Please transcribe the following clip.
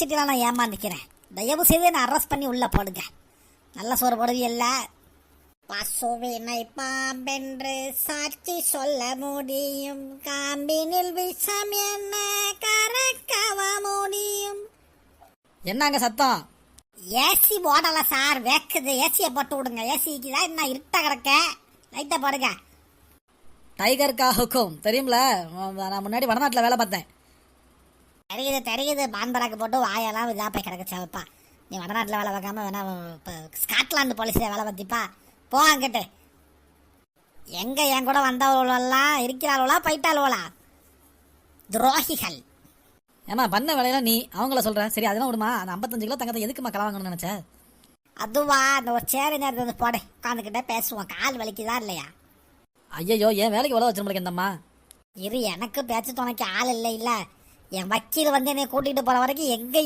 நினைச்சிட்டு நான் ஏமாந்துக்கிறேன். தயவு செய்து என்ன அரெஸ்ட் பண்ணி உள்ள போடுங்க. நல்ல சோறு போடுவீல்ல? பசுவினை பாம்பென்று சாட்சி சொல்ல முடியும், காம்பினில் விஷம் என்ன கறக்கவ முடியும். என்னங்க சத்தம்? ஏசி போடல சார், வேக்குது. ஏசியை போட்டு விடுங்க. ஏசிக்கு தான் என்ன இருட்ட கிடக்க. லைட்டை போடுங்க. டைகர் கா ஹுக்கும் தெரியும்ல, நான் முன்னாடி வடநாட்டில் வேலை பார்த்தேன். தெரியுது. பான்பராக்கு போட்டு வாயெல்லாம் இதாக போய் கிடக்க சேவப்பா. நீ வடநாட்டில் வேலை பார்க்காம வேணா இப்போ ஸ்காட்லாந்து போலீஸில் வேலை பார்த்திப்பா. போ அங்கிட்டு. எங்கே என் கூட வந்தவர்களெல்லாம் இருக்கிறாளோலா போயிட்டாளோலா? துரோகிகள். ஏமா பண்ண வேலையெல்லாம் நீ அவங்கள சொல்கிறேன். சரி அதெல்லாம் விடுமா. அந்த 55 கிலோ தங்கத்தை எதுக்குமா கலவாங்கன்னு நினச்சேன்? அதுவா, அந்த ஒரு சேரி நேரத்தை போட உட்காந்துக்கிட்டே பேசுவோம். கால் வலிக்குதா இல்லையா? ஐயோ ஏன் வேலைக்கு உழவு வச்சிருக்க இந்தம்மா. எனக்கு பேச்சு துணைக்கு ஆள் இல்லை. என் வக்கீல் வந்து என்னை கூட்டிகிட்டு போகிற வரைக்கும் எங்கே